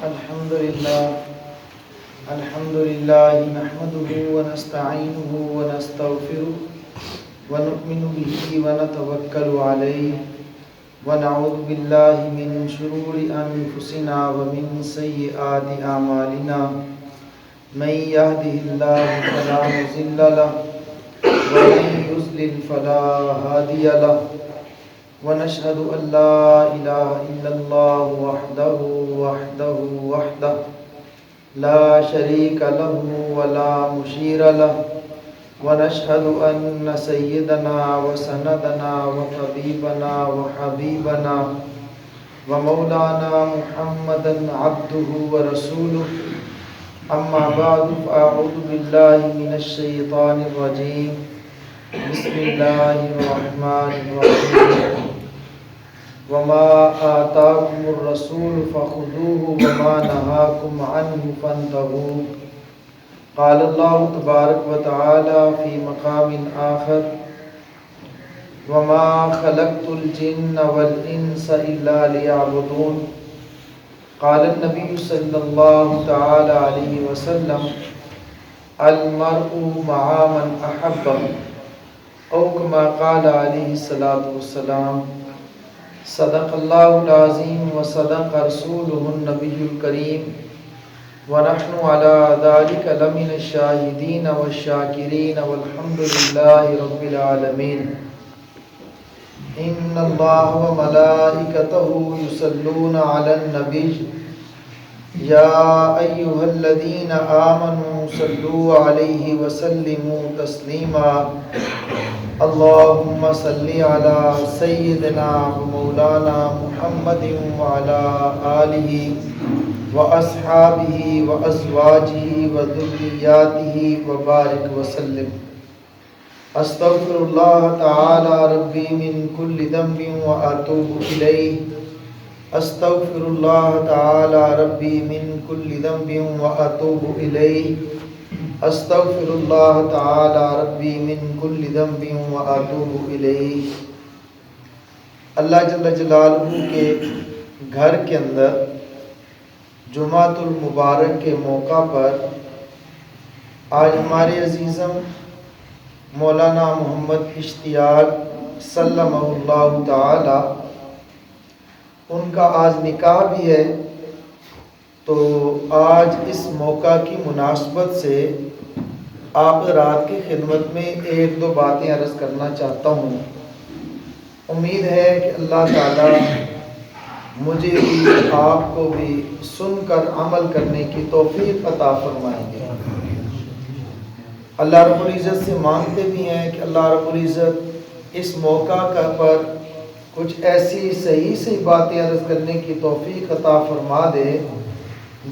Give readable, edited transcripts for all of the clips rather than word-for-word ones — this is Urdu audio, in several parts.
الحمد لله نحمده ونستعينه ونستغفره ونؤمن به ونتوكل عليه ونعوذ بالله من شرور أنفسنا ومن سيئات أعمالنا من يهده الله فلا مضل له ومن يضلل فلا هادي له ونشهد أن لا إله إلا الله وحده لا شريك له ولا مشير له ونشهد أن سيدنا وسندنا وطبيبنا وحبيبنا ومولانا محمدا عبده ورسوله أما بعد فأعوذ بالله من الشيطان الرجيم بسم الله الرحمن الرحيم وما آتاكم الرسول فخذوه وما نهاكم عنه فانتهوا قال الله تبارك وتعالى في مقام آخر وما خلقت الجن والإنس إلا ليعبدون قال النبي صلى الله تعالى عليه وسلم المرء مع من أحبه أو كما قال عليه الصلاة والسلام صدق الله العظيم وصدق رسوله النبي الكريم ونحن على ذلك لمن الشاهدين والشاكرين والحمد لله رب العالمين إن الله وملائكته يصلون على النبي يا أيها الذين آمنوا صلوا عليه وسلموا تسليما اللهم صل على سيدنا ومولانا محمد وعلى آله وأصحابه وأزواجه وذرياته وبارك وسلم أستغفر الله تعالى ربي من كل ذنب وأتوب إليه أستغفر الله تعالى ربي من كل ذنب وأتوب إليه استغفر اللہ تعالی ربی من کل ذنب واتوب الیہ۔ اللہ جل جلالہ کے گھر کے اندر جمعۃ المبارک کے موقع پر آج ہمارے عزیزم مولانا محمد اشتیاق سلمہ اللہ تعالی ان کا آج نکاح بھی ہے، تو آج اس موقع کی مناسبت سے آپ رات کی خدمت میں ایک دو باتیں عرض کرنا چاہتا ہوں۔ امید ہے کہ اللہ تعالی مجھے بھی آپ کو بھی سن کر عمل کرنے کی توفیق عطا فرمائیں گے۔ اللہ رب العزت سے مانگتے بھی ہیں کہ اللہ رب العزت اس موقع پر کچھ ایسی صحیح باتیں عرض کرنے کی توفیق عطا فرما دے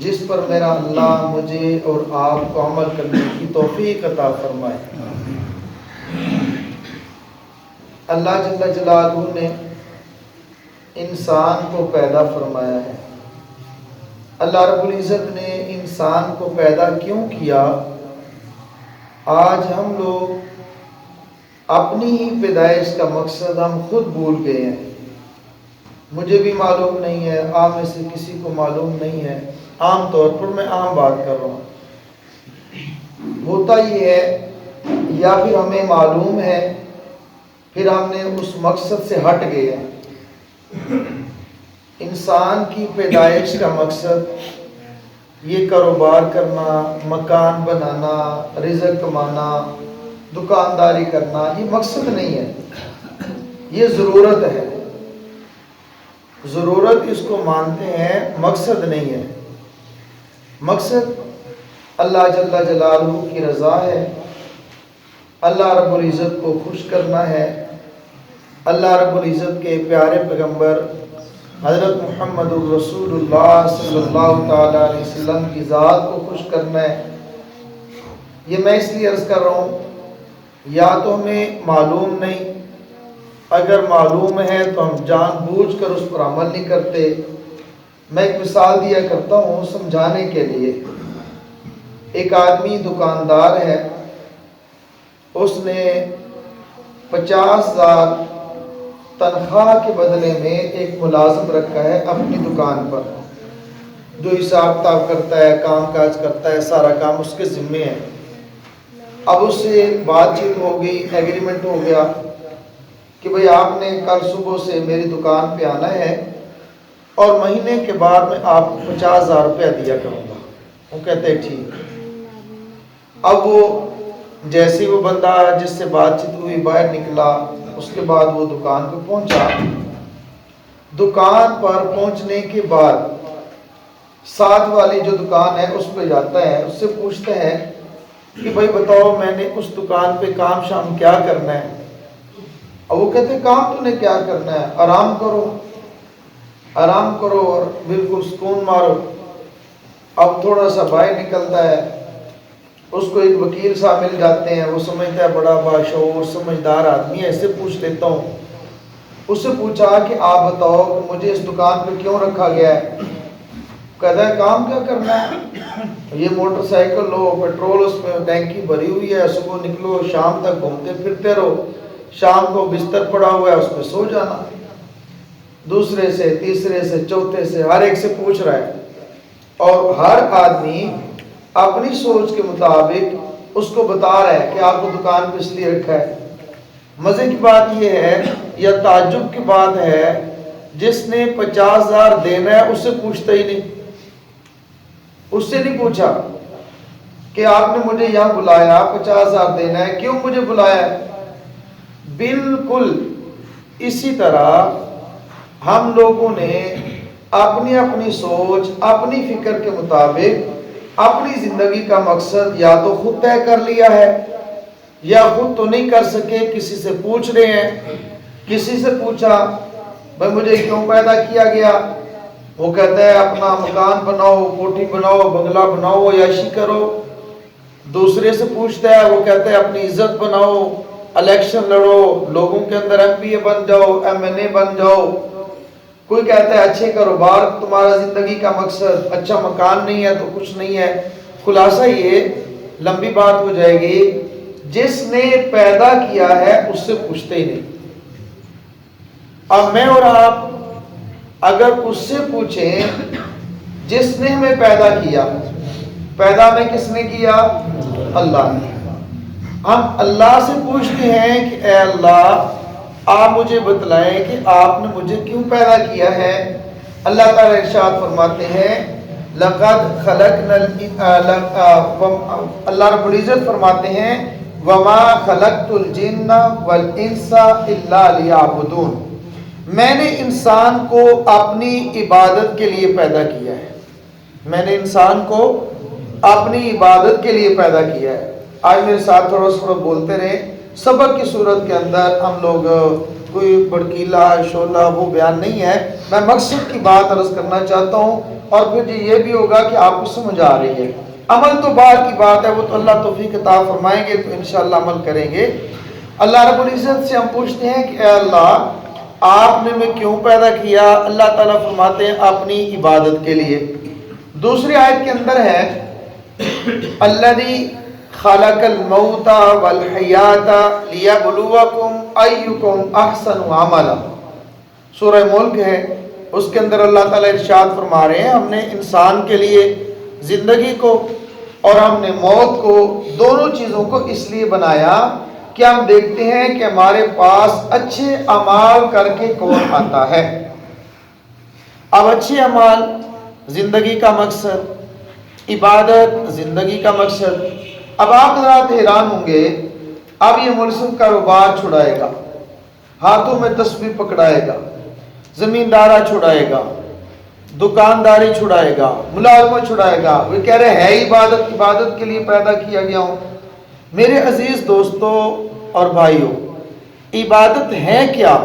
جس پر میرا اللہ مجھے اور آپ کو عمل کرنے کی توفیق عطا فرمائے۔ اللہ جل جلالہ نے انسان کو پیدا فرمایا ہے۔ اللہ رب العزت نے انسان کو پیدا کیوں کیا؟ آج ہم لوگ اپنی ہی پیدائش کا مقصد ہم خود بھول گئے ہیں۔ مجھے بھی معلوم نہیں ہے، آپ میں سے کسی کو معلوم نہیں ہے، عام طور پر میں عام بات کر رہا ہوں۔ ہوتا یہ ہے یا پھر ہمیں معلوم ہے پھر ہم نے اس مقصد سے ہٹ گئے ہیں۔ انسان کی پیدائش کا مقصد یہ کاروبار کرنا، مکان بنانا، رزق کمانا، دکانداری کرنا یہ مقصد نہیں ہے، یہ ضرورت ہے۔ ضرورت اس کو مانتے ہیں، مقصد نہیں ہے۔ مقصد اللہ جل جلالہ کی رضا ہے، اللہ رب العزت کو خوش کرنا ہے، اللہ رب العزت کے پیارے پیغمبر حضرت محمد الرسول اللہ صلی اللہ تعالیٰ علیہ وسلم کی ذات کو خوش کرنا ہے۔ یہ میں اس لیے عرض کر رہا ہوں، یا تو ہمیں معلوم نہیں، اگر معلوم ہے تو ہم جان بوجھ کر اس پر عمل نہیں کرتے۔ میں ایک مثال دیا کرتا ہوں سمجھانے کے لیے۔ ایک آدمی دکاندار ہے، اس نے 50,000 تنخواہ کے بدلے میں ایک ملازم رکھا ہے اپنی دکان پر۔ جو حساب کتاب کرتا ہے، کام کاج کرتا ہے، سارا کام اس کے ذمے ہے۔ اب اس سے بات چیت ہو گئی، ایگریمنٹ ہو گیا کہ بھئی آپ نے کل صبح سے میری دکان پہ آنا ہے اور مہینے کے بعد میں آپ کو 50,000 روپیہ دیا کروں گا۔ وہ کہتے ہیں ٹھیک۔ اب وہ جیسے وہ بندہ جس سے بات چیت ہوئی باہر نکلا، اس کے بعد وہ دکان پہ پہنچا۔ دکان پر پہنچنے کے بعد ساتھ والی جو دکان ہے اس پہ جاتا ہے، اس سے پوچھتے ہیں کہ بھائی بتاؤ میں نے اس دکان پہ کام شام کیا کرنا ہے؟ اور وہ کہتے ہیں کام تو نے کیا کرنا ہے، آرام کرو، آرام کرو اور بالکل سکون مارو۔ اب تھوڑا سا باہر نکلتا ہے، اس کو ایک وکیل صاحب مل جاتے ہیں، وہ سمجھتا ہے بڑا باشعور سمجھدار آدمی ہے، اس سے پوچھ لیتا ہوں۔ اس سے پوچھا کہ آپ بتاؤ کہ مجھے اس دکان پہ کیوں رکھا گیا ہے؟ کہتا ہے کام کیا کرنا ہے، یہ موٹر سائیکل لو، پیٹرول اس میں ٹینکی بھری ہوئی ہے، صبح نکلو شام تک گھومتے پھرتے رہو، شام کو بستر پڑا ہوا ہے اس پہ سو جانا۔ دوسرے سے، تیسرے سے، چوتھے سے، ہر ایک سے پوچھ رہا ہے، اور ہر آدمی اپنی سوچ کے مطابق اس کو بتا رہا ہے کہ آپ کو دکان پہ اس لیے رکھا ہے۔ مزے کی بات یہ ہے یا تعجب کی بات ہے، جس نے 50,000 دینا ہے اس سے پوچھتا ہی نہیں، اس سے نہیں پوچھا کہ آپ نے مجھے یہاں بلایا 50,000 دینا ہے، کیوں مجھے بلایا ہے؟ بالکل اسی طرح ہم لوگوں نے اپنی اپنی سوچ، اپنی فکر کے مطابق اپنی زندگی کا مقصد یا تو خود طے کر لیا ہے، یا خود تو نہیں کر سکے، کسی سے پوچھ رہے ہیں۔ کسی سے پوچھا بھائی مجھے کیوں پیدا کیا گیا؟ وہ کہتا ہے اپنا مکان بناؤ، کوٹھی بناؤ، بنگلہ بناؤ، عیاشی کرو۔ دوسرے سے پوچھتا ہے، وہ کہتا ہے اپنی عزت بناؤ، الیکشن لڑو، لوگوں کے اندر ایم پی اے بن جاؤ، ایم این اے بن جاؤ۔ کوئی کہتا ہے اچھے کاروبار تمہارا زندگی کا مقصد، اچھا مکان نہیں ہے تو کچھ نہیں ہے۔ خلاصہ یہ لمبی بات ہو جائے گی، جس نے پیدا کیا ہے اس سے پوچھتے ہی نہیں۔ اب میں اور آپ اگر اس سے پوچھیں جس نے ہمیں پیدا کیا، پیدا ہمیں کس نے کیا؟ اللہ نے۔ ہم اللہ سے پوچھتے ہیں کہ اے اللہ آپ مجھے بتلائیں کہ آپ نے مجھے کیوں پیدا کیا ہے۔ اللہ تعالیٰ ارشاد فرماتے ہیں لقد خلقنا اللہ رب العزت فرماتے ہیں وما خلقت الجن والانس الا لیعبدون، میں نے انسان کو اپنی عبادت کے لیے پیدا کیا ہے، میں نے انسان کو اپنی عبادت کے لیے پیدا کیا ہے۔ آج میرے ساتھ تھوڑا تھوڑا بولتے رہے، سبق کی صورت کے اندر ہم لوگ کوئی بڑکیلا شولہ وہ بیان نہیں ہے، میں مقصد کی بات عرض کرنا چاہتا ہوں، اور پھر یہ بھی ہوگا کہ آپ کو سمجھ آ رہی ہے۔ عمل تو بعد کی بات ہے، وہ تو اللہ توفیق عطا فرمائیں گے تو انشاءاللہ عمل کریں گے۔ اللہ رب العزت سے ہم پوچھتے ہیں کہ اے اللہ آپ نے ہمیں کیوں پیدا کیا؟ اللہ تعالیٰ فرماتے ہیں اپنی عبادت کے لیے۔ دوسری آیت کے اندر ہے الذی خلق الموت والحیات لیبلوکم ایکم احسن عملا، سورہ ملک ہے، اس کے اندر اللہ تعالیٰ ارشاد فرما رہے ہیں ہم نے انسان کے لیے زندگی کو اور ہم نے موت کو، دونوں چیزوں کو اس لیے بنایا کہ ہم دیکھتے ہیں کہ ہمارے پاس اچھے اعمال کر کے کون آتا ہے۔ اب اچھے اعمال زندگی کا مقصد، عبادت زندگی کا مقصد۔ اب آپ حضرات حیران ہوں گے، اب یہ ملزم کاروبار چھڑائے گا، ہاتھوں میں تسبیح پکڑائے گا، زمیندارہ چھڑائے گا، دکانداری چھڑائے گا، ملازمت چھڑائے گا، وہ کہہ رہے ہیں عبادت، عبادت کے لیے پیدا کیا گیا ہوں۔ میرے عزیز دوستو اور بھائیوں، عبادت ہے کیا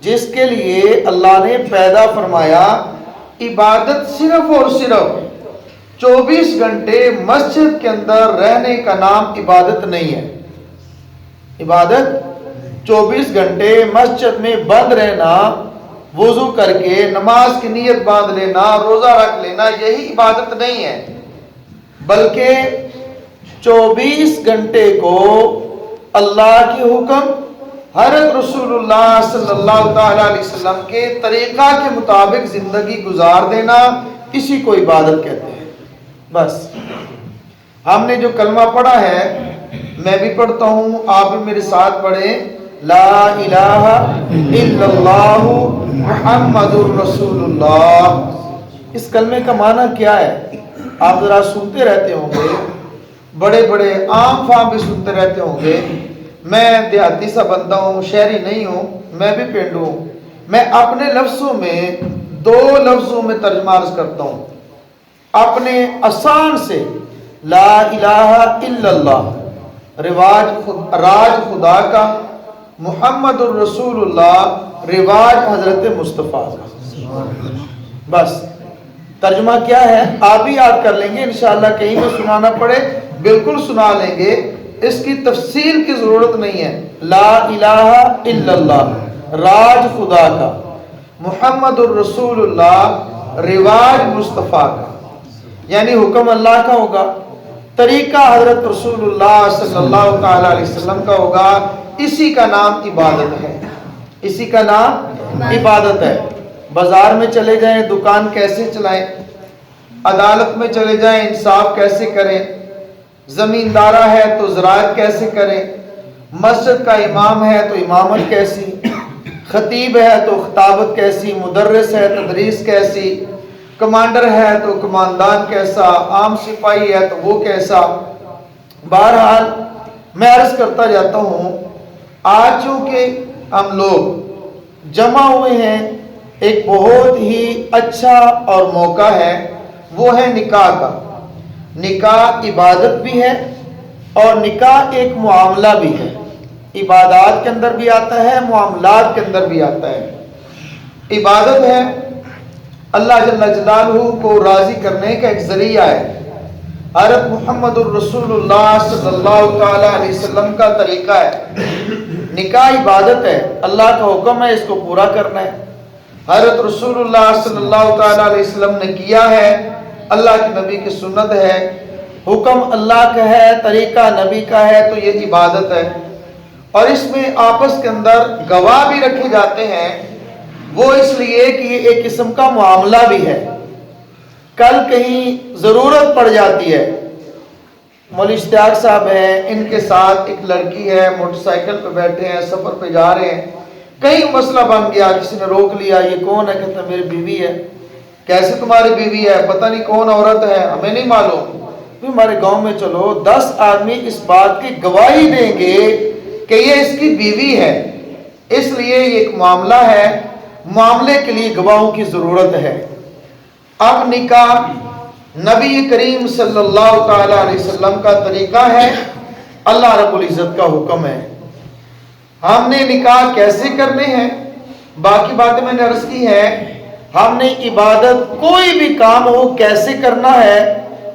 جس کے لیے اللہ نے پیدا فرمایا؟ عبادت صرف اور صرف 24 گھنٹے مسجد کے اندر رہنے کا نام عبادت نہیں ہے۔ عبادت 24 گھنٹے مسجد میں بند رہنا، وضو کر کے نماز کی نیت باندھ لینا، روزہ رکھ لینا، یہی عبادت نہیں ہے، بلکہ 24 گھنٹے کو اللہ کے حکم، حضرت رسول اللہ صلی اللہ علیہ وسلم کے طریقہ کے مطابق زندگی گزار دینا، اسی کو عبادت کہتے ہیں۔ بس ہم نے جو کلمہ پڑھا ہے، میں بھی پڑھتا ہوں، آپ بھی میرے ساتھ پڑھیں، لا الہ الا اللہ محمد الرسول اللہ۔ اس کلمے کا معنی کیا ہے؟ آپ ذرا سنتے رہتے ہوں گے، بڑے بڑے عام فام بھی سنتے رہتے ہوں گے۔ میں دیہاتی سا بندہ ہوں، شہری نہیں ہوں، میں بھی پینڈو ہوں۔ میں اپنے لفظوں میں 2 لفظوں میں ترجمہ عرض کرتا ہوں، اپنے آسان سے، لا الہ الا اللہ، راج خدا کا، محمد الرسول اللہ، رواج حضرت مصطفیٰ کا۔ بس ترجمہ کیا ہے آپ بھی یاد کر لیں گے انشاءاللہ، کہیں پہ سنانا پڑے بالکل سنا لیں گے، اس کی تفصیل کی ضرورت نہیں ہے۔ لا الہ الا اللہ، راج خدا کا، محمد الرسول اللہ، رواج مصطفیٰ کا، یعنی حکم اللہ کا ہوگا، طریقہ حضرت رسول اللہ صلی اللہ تعالی علیہ وسلم کا ہوگا، اسی کا نام عبادت ہے، اسی کا نام عبادت ہے۔ بازار میں چلے جائیں، دکان کیسے چلائیں، عدالت میں چلے جائیں، انصاف کیسے کریں، زمیندارہ ہے تو زراعت کیسے کریں، مسجد کا امام ہے تو امامت کیسی، خطیب ہے تو خطابت کیسی، مدرس ہے تدریس کیسی، کمانڈر ہے تو کماندان کیسا، عام سپاہی ہے تو وہ کیسا۔ بہرحال میں عرض کرتا جاتا ہوں، آج چونکہ ہم لوگ جمع ہوئے ہیں، ایک بہت ہی اچھا اور موقع ہے، وہ ہے نکاح کا۔ نکاح عبادت بھی ہے اور نکاح ایک معاملہ بھی ہے، عبادات کے اندر بھی آتا ہے، معاملات کے اندر بھی آتا ہے۔ عبادت ہے، اللہ جل جلالہ کو راضی کرنے کا ایک ذریعہ ہے، حضرت محمد الرسول اللہ صلی اللہ تعالی علیہ وسلم کا طریقہ ہے۔ نکاح عبادت ہے، اللہ کا حکم ہے، اس کو پورا کرنا ہے، حضرت رسول اللہ صلی اللہ تعالی علیہ وسلم نے کیا ہے، اللہ کے نبی کی سنت ہے، حکم اللہ کا ہے، طریقہ نبی کا ہے، تو یہ عبادت ہے۔ اور اس میں آپس کے اندر گواہ بھی رکھے جاتے ہیں، وہ اس لیے کہ یہ ایک قسم کا معاملہ بھی ہے، کل کہیں ضرورت پڑ جاتی ہے۔ مولوی اشتیاق صاحب ہیں، ان کے ساتھ ایک لڑکی ہے، موٹر سائیکل پہ بیٹھے ہیں، سفر پہ جا رہے ہیں، کہیں مسئلہ بن گیا، کسی نے روک لیا، یہ کون ہے؟ کہتا میری بیوی ہے۔ کیسے تمہاری بیوی ہے؟ پتہ نہیں کون عورت ہے، ہمیں نہیں معلوم۔ ہمارے گاؤں میں چلو 10 آدمی اس بات کی گواہی دیں گے کہ یہ اس کی بیوی ہے، اس لیے یہ ایک معاملہ ہے، معاملے کے لیے گواہوں کی ضرورت ہے۔ اب نکاح نبی کریم صلی اللہ تعالی علیہ وسلم کا طریقہ ہے، اللہ رب العزت کا حکم ہے۔ ہم نے نکاح کیسے کرنے ہیں، باقی باتیں میں نے عرض کی ہے۔ ہم نے عبادت کوئی بھی کام ہو کیسے کرنا ہے،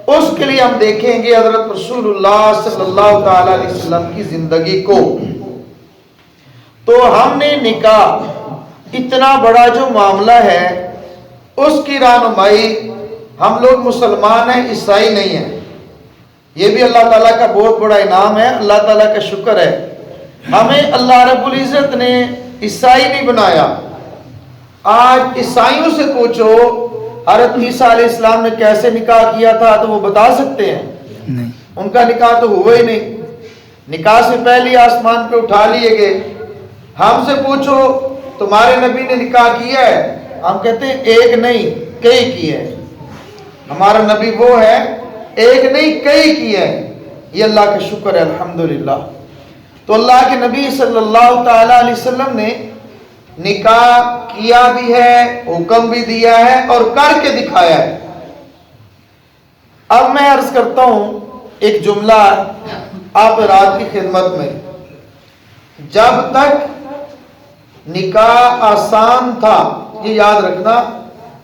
اس کے لیے ہم دیکھیں گے حضرت رسول اللہ صلی اللہ تعالی علیہ وسلم کی زندگی کو۔ تو ہم نے نکاح اتنا بڑا جو معاملہ ہے، اس کی رہنمائی، ہم لوگ مسلمان ہیں، عیسائی نہیں ہیں، یہ بھی اللہ تعالیٰ کا بہت بڑا انعام ہے، اللہ تعالیٰ کا شکر ہے۔ ہمیں اللہ رب العزت نے عیسائی نہیں بنایا۔ آج عیسائیوں سے پوچھو حضرت عیسیٰ علیہ السلام نے کیسے نکاح کیا تھا تو وہ بتا سکتے ہیں؟ نہیں، ان کا نکاح تو ہوا ہی نہیں، نکاح سے پہلے آسمان پہ اٹھا لیے گئے۔ ہم سے پوچھو تمہارے نبی نے نکاح کیا ہے، ہم کہتے ہیں ایک نہیں کئی کیے ہیں۔ ہمارا نبی وہ ہے ایک نہیں کئی کیے ہیں، یہ اللہ کا شکر ہے، الحمدللہ۔ تو اللہ کے نبی صلی اللہ تعالی علیہ وسلم نے نکاح کیا بھی ہے، حکم بھی دیا ہے اور کر کے دکھایا ہے۔ اب میں عرض کرتا ہوں ایک جملہ آپ رات کی خدمت میں، جب تک نکاح آسان تھا، یہ یاد رکھنا،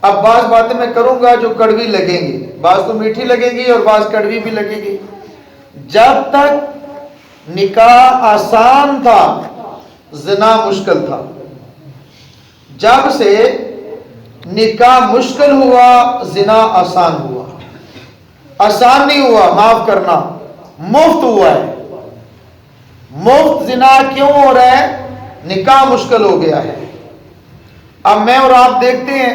اب بعض باتیں میں کروں گا جو کڑوی لگیں گی، بعض تو میٹھی لگیں گی اور بعض کڑوی بھی لگے گی۔ جب تک نکاح آسان تھا، زنا مشکل تھا۔ جب سے نکاح مشکل ہوا، زنا آسان ہوا۔ آسان نہیں ہوا، معاف کرنا، مفت ہوا ہے۔ مفت زنا کیوں ہو رہا ہے؟ نکاح مشکل ہو گیا ہے۔ اب میں اور آپ دیکھتے ہیں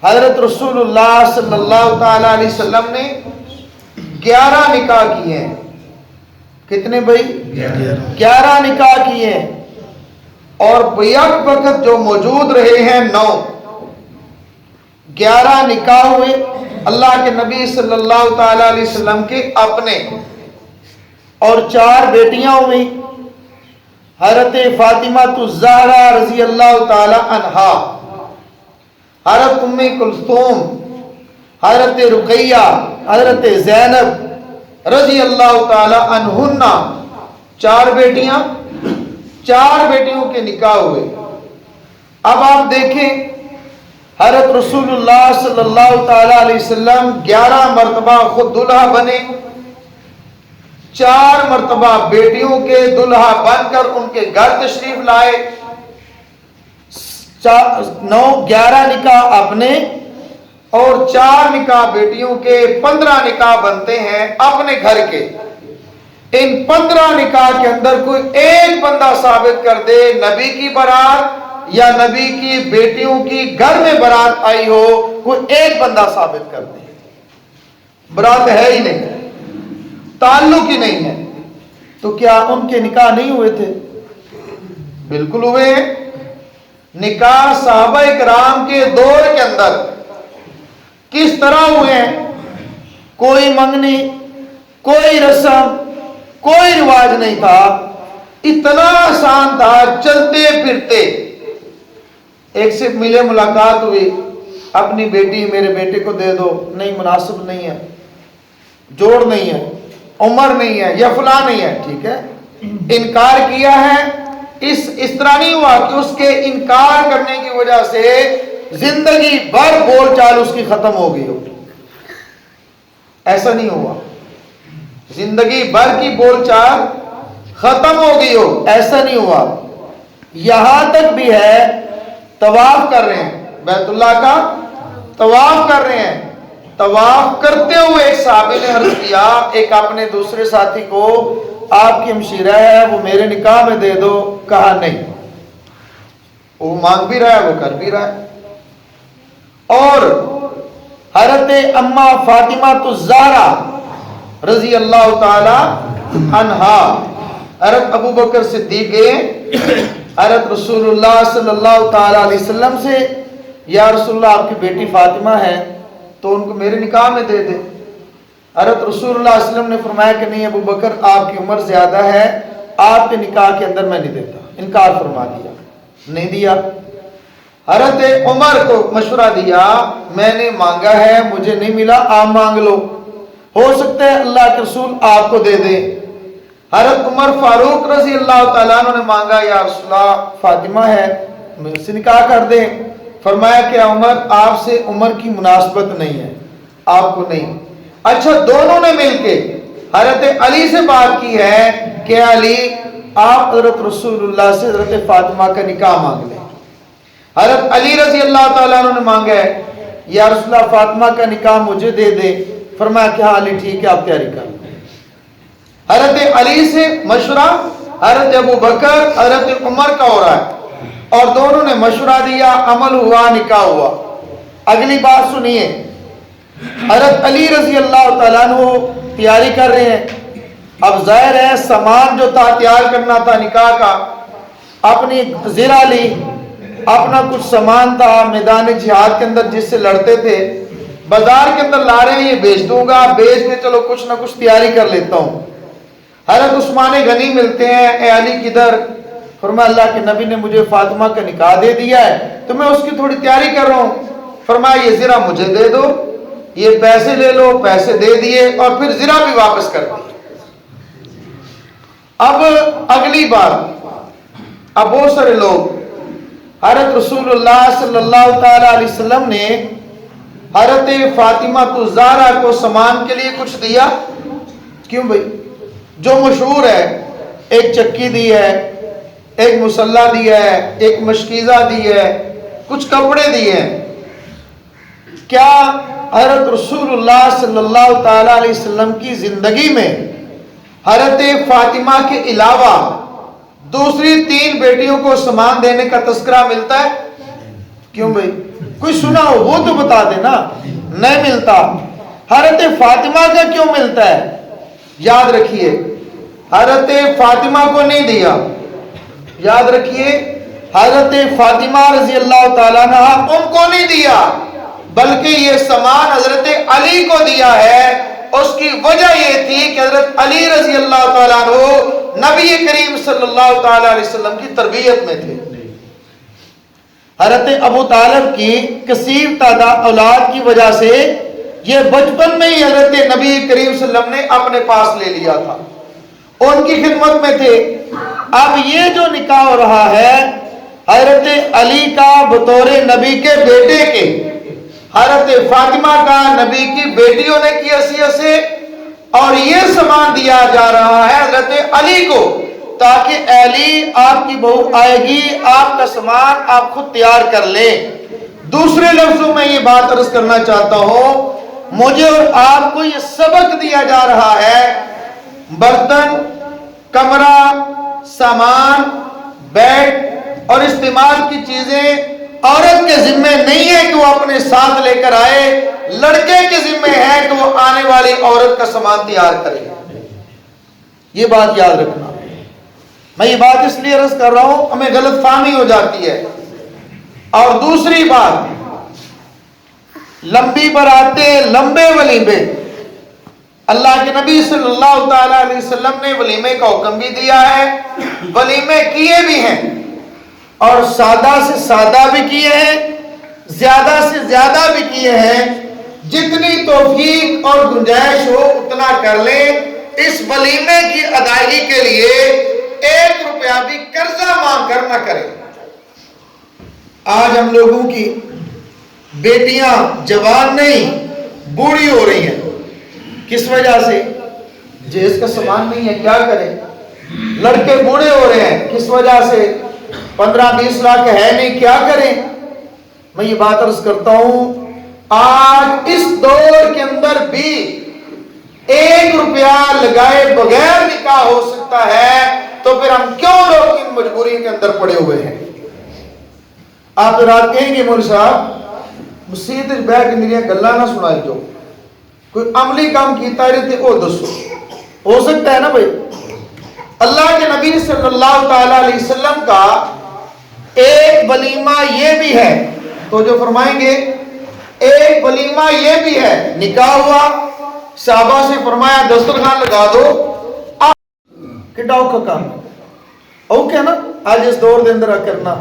حضرت رسول اللہ صلی اللہ تعالی علیہ وسلم نے 11 نکاح کیے ہیں. کتنے بھائی؟ 11 نکاح کیے ہیں. اور بیک وقت جو موجود رہے ہیں 9. 11 نکاح ہوئے اللہ کے نبی صلی اللہ تعالی علیہ وسلم کے اپنے، اور 4 بیٹیاں ہوئی. حضرت فاطمہ الزہرا رضی اللہ تعالی عنہا، حضرت ام کلثوم، حضرت رقیہ، حضرت زینب رضی اللہ تعالی عنہن. 4 بیٹیاں، 4 بیٹیوں کے نکاح ہوئے. اب آپ دیکھیں حضرت رسول اللہ صلی اللہ تعالی علیہ وسلم 11 مرتبہ خود دلہا بنے، 4 مرتبہ بیٹیوں کے دلہا بن کر ان کے گھر تشریف لائے. 11 نکاح اپنے اور 4 نکاح بیٹیوں کے، 15 نکاح بنتے ہیں اپنے گھر کے. ان 15 نکاح کے اندر کوئی ایک بندہ ثابت کر دے نبی کی برات یا نبی کی بیٹیوں کی گھر میں برات آئی ہو، کوئی ایک بندہ ثابت کر دے. برات ہے ہی نہیں، تعلق ہی نہیں ہے. تو کیا ان کے نکاح نہیں ہوئے تھے؟ بالکل ہوئے ہیں. نکاح صحابہ کرام کے دور کے اندر کس طرح ہوئے ہیں؟ کوئی منگنی، کوئی رسم، کوئی رواج نہیں تھا. اتنا آسان تھا، چلتے پھرتے. ایک سے ملے، ملاقات ہوئی، اپنی بیٹی میرے بیٹے کو دے دو، نہیں مناسب نہیں ہے، جوڑ نہیں ہے، عمر نہیں ہے، یا فلاں نہیں ہے، ٹھیک ہے. انکار کیا ہے. اس طرح نہیں ہوا کہ اس کے انکار کرنے کی وجہ سے زندگی بھر بول چال اس کی ختم ہو گئی ہو. ایسا نہیں ہوا. زندگی بھر کی بول چال ختم ہو گئی ہو، ایسا نہیں ہوا. یہاں تک بھی ہے، طواف کر رہے ہیں، بیت اللہ کا طواف کر رہے ہیں. طواف کرتے ہوئے ایک صحابی نے عرض کیا ایک اپنے دوسرے ساتھی کو، آپ کی ہمشیرہ ہے، وہ میرے نکاح میں دے دو. کہا نہیں. وہ مانگ بھی رہا ہے، وہ کر بھی رہا ہے. اور حضرت اما فاطمہ الزہرا رضی اللہ تعالی عنہا، حضرت ابو بکر صدیق گئے حضرت رسول اللہ صلی اللہ تعالی علیہ وسلم سے، یا رسول اللہ آپ کی بیٹی فاطمہ ہے تو ان کو میرے نکاح میں دے دے. حضرت رسول اللہ صلی اللہ علیہ وسلم نے فرمایا کہ نہیں ابو بکر، آپ کی عمر زیادہ ہے، آپ کے نکاح کے اندر میں نہیں دیتا. انکار فرما دیا، نہیں دیا. حضرت عمر کو مشورہ دیا، میں نے مانگا ہے، مجھے نہیں ملا، آپ مانگ لو، ہو سکتا ہے اللہ کے رسول آپ کو دے دے. حضرت عمر فاروق رضی اللہ تعالیٰ عنہ نے مانگا، یا رسول اللہ فاطمہ ہے، مجھ سے نکاح کر دیں. فرمایا کہ عمر آپ سے عمر کی مناسبت نہیں ہے، آپ کو نہیں. اچھا، دونوں نے مل کے حضرت علی سے بات کی ہے کہ علی آپ حضرت رسول اللہ سے حضرت فاطمہ کا نکاح مانگ لیں. حضرت علی رضی اللہ تعالیٰ عنہ نے مانگا ہے، یا رسول اللہ فاطمہ کا نکاح مجھے دے دیں. فرمایا کہ ہاں علی ٹھیک ہے، آپ تیاری کر لیں. حضرت علی سے مشورہ حضرت ابو بکر حضرت عمر کا ہو رہا ہے، اور دونوں نے مشورہ دیا، عمل ہوا، نکاح ہوا. اگلی بات سنیے. حضرت علی رضی اللہ تعالیٰ عنہ تیاری کر رہے ہیں. اب ظاہر ہے سامان جو تھا تیار کرنا تھا نکاح کا، اپنی زرہ لی، اپنا کچھ سامان تھا میدان جہاد کے اندر جس سے لڑتے تھے، بازار کے اندر لا رہے ہیں، یہ بیچ دوں گا، بیچ کے چلو کچھ نہ کچھ تیاری کر لیتا ہوں. حضرت عثمان غنی ملتے ہیں، اے علی کدھر؟ فرمایا اللہ کے نبی نے مجھے فاطمہ کا نکاح دے دیا ہے تو میں اس کی تھوڑی تیاری کر رہا ہوں. فرمایا یہ زرہ مجھے دے دو، یہ پیسے لے لو. پیسے دے دیے اور پھر زرہ بھی واپس کر دی. اب اگلی بات، اب بہت سارے لوگ، حضرت رسول اللہ صلی اللہ تعالی علیہ وسلم نے حضرت فاطمہ الزہرا کو سامان کے لیے کچھ دیا. کیوں بھائی؟ جو مشہور ہے، ایک چکی دی ہے، ایک مسلح دیا ہے، ایک مشکیزہ دی ہے، کچھ کپڑے دیے ہیں. کیا حضرت رسول اللہ صلی اللہ تعالی علیہ وسلم کی زندگی میں حضرت فاطمہ کے علاوہ دوسری 3 بیٹیوں کو سامان دینے کا تذکرہ ملتا ہے؟ کیوں بھائی؟ کوئی سنا ہو وہ تو بتا دینا. نہیں ملتا. حضرت فاطمہ کا کیوں ملتا ہے؟ یاد رکھیے حضرت فاطمہ کو نہیں دیا. یاد رکھیے حضرت فاطمہ رضی اللہ تعالیٰ عنہ ان کو نہیں دیا، بلکہ یہ سامان حضرت علی کو دیا ہے. اس کی وجہ یہ تھی کہ حضرت علی رضی اللہ تعالیٰ عنہ نبی کریم صلی اللہ تعالیٰ علیہ وسلم کی تربیت میں تھے. حضرت ابو طالب کی کثیر تعداد اولاد کی وجہ سے یہ بچپن میں ہی حضرت نبی کریم صلی اللہ علیہ وسلم نے اپنے پاس لے لیا تھا، ان کی خدمت میں تھے. اب یہ جو نکاح ہو رہا ہے حضرت علی کا بطور نبی کے بیٹے کے، حضرت فاطمہ کا نبی کی بیٹیوں نے کی حیثیت سے، اور یہ سامان دیا جا رہا ہے حضرت علی کو تاکہ علی آپ کی بہو آئے گی آپ کا سامان آپ خود تیار کر لیں. دوسرے لفظوں میں یہ بات عرض کرنا چاہتا ہوں، مجھے اور آپ کو یہ سبق دیا جا رہا ہے، برتن، کمرہ، سامان، بیڈ اور استعمال کی چیزیں عورت کے ذمہ نہیں ہے کہ وہ اپنے ساتھ لے کر آئے، لڑکے کے ذمہ ہے کہ وہ آنے والی عورت کا سامان تیار کرے. یہ بات یاد رکھنا. میں یہ بات اس لیے عرض کر رہا ہوں ہمیں غلط فہمی ہو جاتی ہے. اور دوسری بات، لمبی براتے، لمبے ولیمے، اللہ کے نبی صلی اللہ تعالیٰ علیہ وسلم نے ولیمے کا حکم بھی دیا ہے، ولیمے کیے بھی ہیں، اور سادہ سے سادہ بھی کیے ہیں، زیادہ سے زیادہ بھی کیے ہیں. جتنی توفیق اور گنجائش ہو اتنا کر لیں. اس ولیمے کی ادائیگی کے لیے 1 روپیہ بھی قرضہ مانگ کر نہ کریں. آج ہم لوگوں کی بیٹیاں جوان نہیں بوڑھی ہو رہی ہیں. کس وجہ سے؟ جیز کا سامان نہیں ہے، کیا کریں. لڑکے بوڑھے ہو رہے ہیں، کس وجہ سے؟ 15-20 لاکھ ہے نہیں، کیا کریں. میں یہ بات عرض کرتا ہوں، آج اس دور کے اندر بھی 1 روپیہ لگائے بغیر نکاح ہو سکتا ہے، تو پھر ہم کیوں لوگ ان مجبوری کے اندر پڑے ہوئے ہیں؟ آپ رات کہیں گے مولوی صاحب مسیح بیٹھ کے گلا نہ سنائی، جو کوئی عملی کام کیتا رہتے وہ دسو. ہو سکتا ہے نا بھائی. اللہ کے نبی صلی اللہ تعالیٰ علیہ وسلم کا ایک ولیمہ یہ بھی ہے، تو جو فرمائیں گے ایک ولیمہ یہ بھی ہے. نکاح ہوا، صحابہ سے فرمایا دسترخوان لگا دو. کڈاؤ کا کام اوکے نا آج اس دور دے اندر کرنا.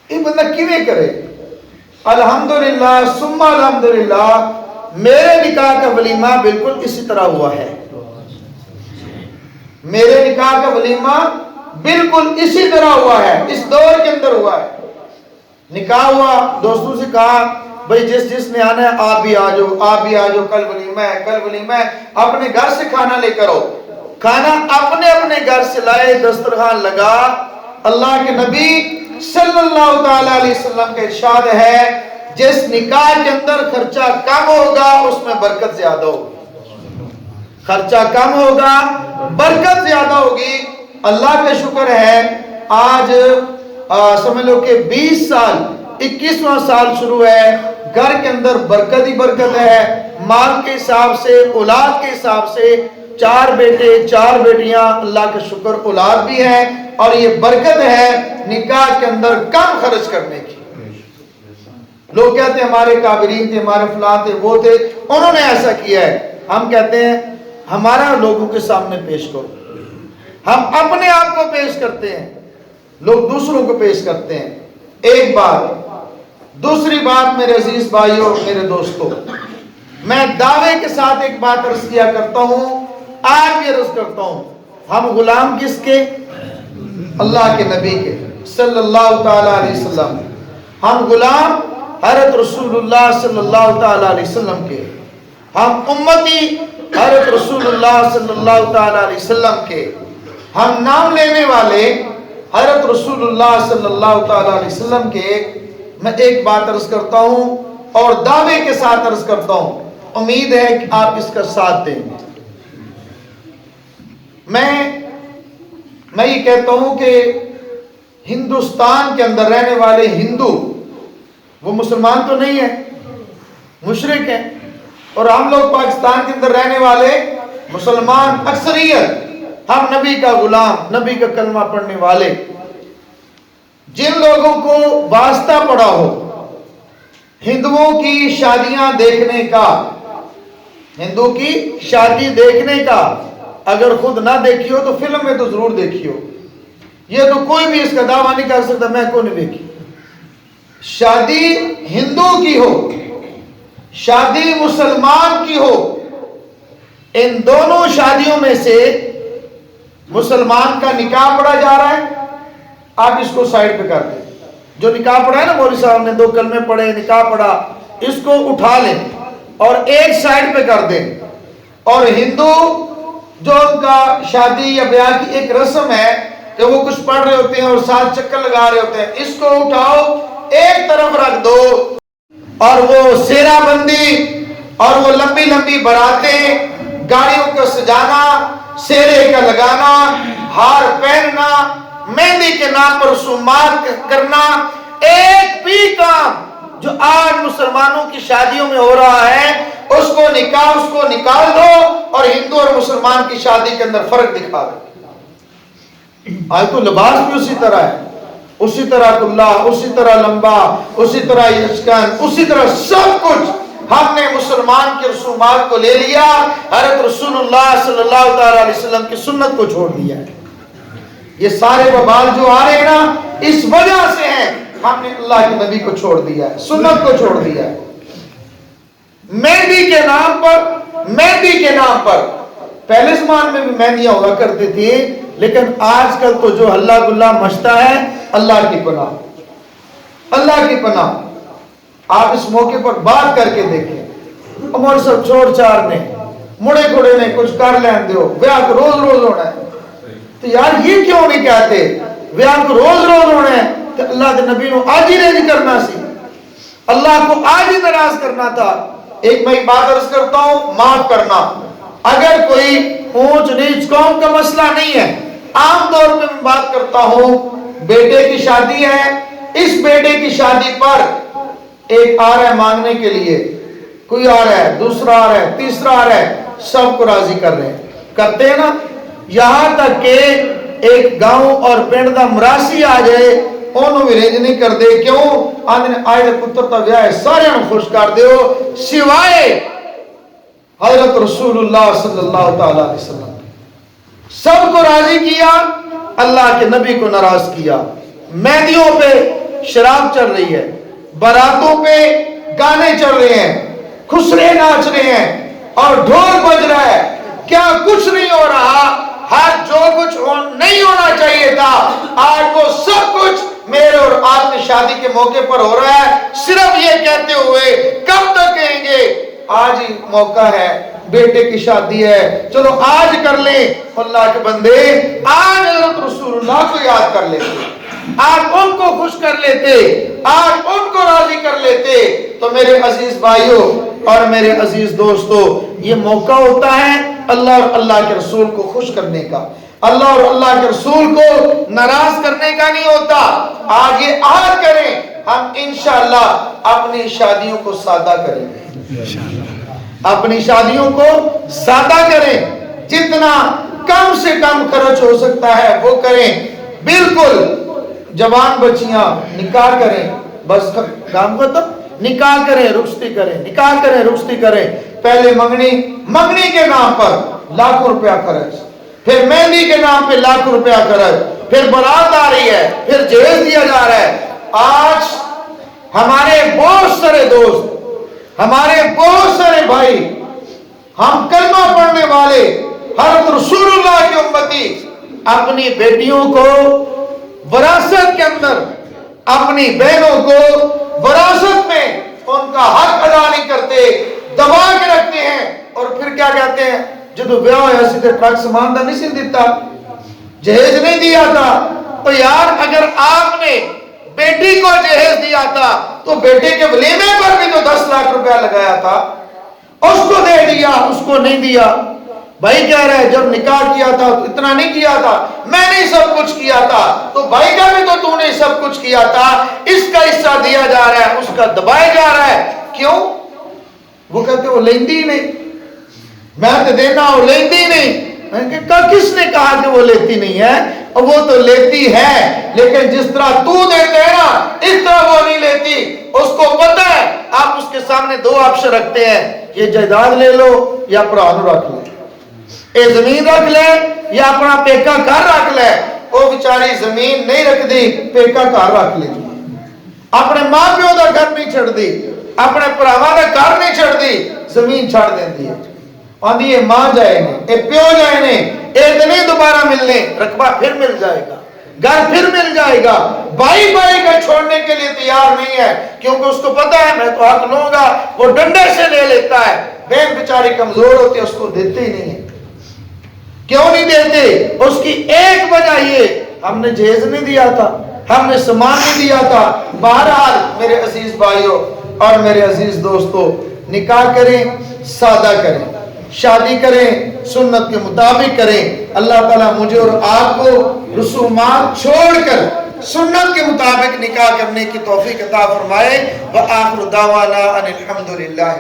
یہ بندہ کیویں کرے؟ الحمدللہ ثم الحمدللہ میرے نکاح کا ولیمہ بالکل اسی طرح ہوا ہے. میرے نکاح کا ولیمہ بالکل اسی طرح ہوا ہے، اس دور کے اندر ہوا ہے. نکاح ہوا، دوستوں سے کہا بھئی جس نے آنا ہے آپ بھی آ جاؤ، آپ بھی آ جاؤ، کل ولیمہ ہے، کل ولیمہ ہے. اپنے گھر سے کھانا لے کر آؤ. کھانا اپنے اپنے گھر سے لائے، دسترخوان لگا. اللہ کے نبی صلی اللہ تعالیٰ علیہ وسلم کا ارشاد ہے جس نکاح کے اندر خرچہ کم ہوگا اس میں برکت زیادہ ہوگی. خرچہ کم ہوگا، برکت زیادہ ہوگی. اللہ کا شکر ہے آج سمجھ لو کہ 20 سال 21واں سال شروع ہے، گھر کے اندر برکت ہی برکت ہے. مال کے حساب سے، اولاد کے حساب سے 4 بیٹے 4 بیٹیاں، اللہ کا شکر اولاد بھی ہے. اور یہ برکت ہے نکاح کے اندر کم خرچ کرنے کی. لوگ کہتے ہیں ہمارے کابرین تھے، ہمارے فلاں تھے، وہ تھے، انہوں نے ایسا کیا ہے. ہم کہتے ہیں ہمارا لوگوں کے سامنے پیش کرو. ہم اپنے آپ کو پیش کرتے ہیں، لوگ دوسروں کو پیش کرتے ہیں. ایک بات. دوسری بات میرے عزیز بھائیوں، میرے دوستوں، میں دعوے کے ساتھ ایک بات عرض کیا کرتا ہوں، آج بھی عرض کرتا ہوں. ہم غلام کس کے؟ اللہ کے نبی کے صلی اللہ تعالیٰ علیہ وسلم. ہم غلام حضرت رسول اللہ صلی اللہ تعالیٰ علیہ وسلم کے. ہم امتی حضرت رسول اللہ صلی اللہ تعالیٰ علیہ وسلم کے. ہم نام لینے والے حضرت رسول اللہ صلی اللہ تعالیٰ علیہ وسلم کے. میں ایک بات عرض کرتا ہوں اور دعوے کے ساتھ عرض کرتا ہوں، امید ہے کہ آپ اس کا ساتھ دیں گے. میں یہ کہتا ہوں کہ ہندوستان کے اندر رہنے والے ہندو وہ مسلمان تو نہیں ہے، مشرک ہیں. اور ہم لوگ پاکستان کے اندر رہنے والے مسلمان اکثریت، ہم نبی کا غلام، نبی کا کلمہ پڑھنے والے. جن لوگوں کو واسطہ پڑا ہو ہندوؤں کی شادیاں دیکھنے کا، ہندو کی شادی دیکھنے کا، اگر خود نہ دیکھی ہو تو فلم میں تو ضرور دیکھی ہو. یہ تو کوئی بھی اس کا دعویٰ نہیں کر سکتا میں کو نہیں دیکھی. شادی ہندو کی ہو، شادی مسلمان کی ہو، ان دونوں شادیوں میں سے مسلمان کا نکاح پڑھا جا رہا ہے، آپ اس کو سائڈ پہ کر دیں. جو نکاح پڑھا ہے نا مولوی صاحب نے 2 کلمے پڑھے، نکاح پڑھا، اس کو اٹھا لیں اور ایک سائڈ پہ کر دیں. اور ہندو جو ان کا شادی یا بیاہ کی ایک رسم ہے کہ وہ کچھ پڑھ رہے ہوتے ہیں اور ساتھ چکر لگا رہے ہوتے ہیں، اس کو اٹھاؤ ایک طرف رکھ دو. اور وہ سیرا بندی اور وہ لمبی لمبی باراتیں، گاڑیوں کو سجانا، سیرے کا لگانا، ہار پہننا، مہندی کے نام پر رسومات کرنا، ایک بھی کام جو آج مسلمانوں کی شادیوں میں ہو رہا ہے اس کو نکال دو اور ہندو اور مسلمان کی شادی کے اندر فرق دکھا دو. آج تو لباس بھی اسی طرح ہے، اسی طرح اللہ، اسی طرح لمبا، اسی طرح یشکن، اسی طرح سب کچھ ہم نے مسلمان کے رسومات کو لے لیا، حضرت رسول اللہ صلی اللہ علیہ وسلم کی سنت کو چھوڑ دیا ہے. یہ سارے وبال جو آ رہے ہیں نا اس وجہ سے ہیں، ہم نے اللہ کے نبی کو چھوڑ دیا ہے، سنت کو چھوڑ دیا ہے. مہندی کے نام پر پہلے زمان میں بھی مہندیاں ہوا کرتی تھی، لیکن آج کل تو جو ہلا گلا مچتا ہے، اللہ کی پناہ، اللہ کی پناہ. آپ اس موقع پر بات کر کے دیکھیں، عمر سب چھوڑ چار نے مڑے کھڑے نے کچھ کر لین دیو، بیاہ کو روز روز ہونا ہے. تو یار یہ کیوں نہیں کہتے بیاہ کو روز روز ہونا ہے؟ کہ اللہ کے نبی نو آج ہی نہیں کرنا سی، اللہ کو آج ہی ناراض کرنا تھا. ایک میں بات عرض کرتا ہوں، معاف کرنا، اگر کوئی اونچ نیچ قوم کا مسئلہ نہیں ہے، عام طور پہ میں بات کرتا ہوں، بیٹے کی شادی ہے، اس بیٹے کی شادی پر ایک آ رہا ہے مانگنے کے لیے، کوئی آ رہا ہے، دوسرا آ رہا ہے، تیسرا آ رہا ہے، سب کو راضی کر رہے ہیں، کرتے ہیں نا. یہاں تک کہ ایک گاؤں اور پنڈ دا مراسی آ جائے انہوں بھی رینج نہیں کر دے. کیوں؟ آئے دے پتر تا بیاہ ہے، سارے ہم خوش کر دے ہو سوائے حضرت رسول اللہ صلی اللہ تعالیٰ علیہ وسلم. سب کو راضی کیا، اللہ کے نبی کو ناراض کیا. مہندیوں پہ شراب چل رہی ہے، باراتوں پہ گانے چل رہے ہیں، خسرے ناچ رہے ہیں اور ڈھول بج رہا ہے. کیا کچھ نہیں ہو رہا؟ ہر جو کچھ نہیں ہونا چاہیے تھا آج وہ سب کچھ میرے اور آپ کی شادی کے موقع پر ہو رہا ہے. صرف یہ کہتے ہوئے کب تک کہیں گے آج ہی موقع ہے، بیٹے کی شادی ہے، چلو آج کر لیں. اللہ کے بندے آج حضرت رسول اللہ کو یاد کر لیتے، آج ان کو خوش کر لیتے، آج ان کو راضی کر لیتے. تو میرے عزیز بھائیوں اور میرے عزیز دوستو، یہ موقع ہوتا ہے اللہ اور اللہ کے رسول کو خوش کرنے کا، اللہ اور اللہ کے رسول کو ناراض کرنے کا نہیں ہوتا. آج یہ عہد کریں ہم انشاءاللہ اپنی شادیوں کو سادہ کریں گے، اپنی شادیوں کو سادہ کریں، جتنا کم سے کم خرچ ہو سکتا ہے وہ کریں. بالکل جوان بچیاں نکاح کریں، بس کام کو تو نکاح کریں، رخصتی کریں، نکاح کریں، رخصتی کریں. پہلے منگنی کے نام پر لاکھوں روپیہ خرچ، پھر مہندی کے نام پہ لاکھوں روپیہ خرچ، پھر بارات آ رہی ہے، پھر جہیز دیا جا رہا ہے. آج ہمارے بہت سارے دوست، ہمارے بہت سارے بھائی، ہم کلمہ پڑھنے والے، حضرت رسول اللہ کی امتی، اپنی بیٹیوں کو وراثت کے اندر، اپنی بہنوں کو وراثت میں ان کا حق ادا نہیں کرتے، دبا کے رکھتے ہیں. اور پھر کیا کہتے ہیں؟ جدو بیاہ ہویا سیدھے ٹرک سامان دا نہیں سی دیتا، جہیز نہیں دیا تھا. تو یار اگر آپ نے بیٹی کو جہیز دیا تھا تو بیٹے کے ولیمے پر بھی تو 10 لاکھ روپیہ لگایا تھا، اس کو دے دیا، اس کو نہیں دیا. بھائی کہہ رہا ہے جب نکاح کیا تھا تو اتنا نہیں کیا تھا، میں نے سب کچھ کیا تھا، تو بھائی کا بھی تو نے سب کچھ کیا تھا، اس کا حصہ دیا جا رہا ہے، اس کا دبایا جا رہا ہے، کیوں؟ وہ کہتے وہ لیندی نہیں، میں تو دینا وہ لیندی نہیں۔ میں نے کہا کس نے کہا کہ وہ لیتی نہیں ہے؟ اور وہ تو لیتی ہے، لیکن جس طرح تو دیتے ہیں نا اس طرح وہ نہیں لیتی۔ اس کو پتہ ہے، آپ اس کے سامنے دو آپشن رکھتے ہیں، یہ جائیداد لے لو یا پرانو رکھ لو، اے زمین رکھ لے یا اپنا پیکا گھر رکھ لے۔ وہ بیچاری زمین نہیں رکھ دی، پیکا گھر رکھ لی، اپنے ماں پیو دا گھر نہیں چھڑ دی، اپنے پراواں دا گھر نہیں چھڑ دی، زمین چھڑ دیندی ہے۔ آندھی یہ ماں جائے نے، اے پیو جائے نے، ایک نہیں دوبارہ ملنے، رقبہ پھر مل جائے گا، گھر پھر مل جائے گا۔ بھائی بھائی کا چھوڑنے کے لیے تیار نہیں ہے، کیونکہ اس کو پتا ہے میں تو حق لوں گا، وہ ڈنڈے سے لے لیتا ہے۔ بہن بیچاری کمزور ہوتی ہے، اس کو دیتے ہی نہیں ہے۔ کیوں نہیں دیتے؟ اس کی ایک وجہ یہ، ہم نے جہیز نہیں دیا تھا، ہم نے سامان نہیں دیا تھا۔ بہرحال میرے عزیز بھائیوں اور میرے عزیز دوستو، نکاح کریں، سادہ کریں، شادی کریں، سنت کے مطابق کریں۔ اللہ تعالیٰ مجھے اور آپ کو رسومات چھوڑ کر سنت کے مطابق نکاح کرنے کی توفیق عطا فرمائے۔ وآخر دعوانا ان الحمدللہ۔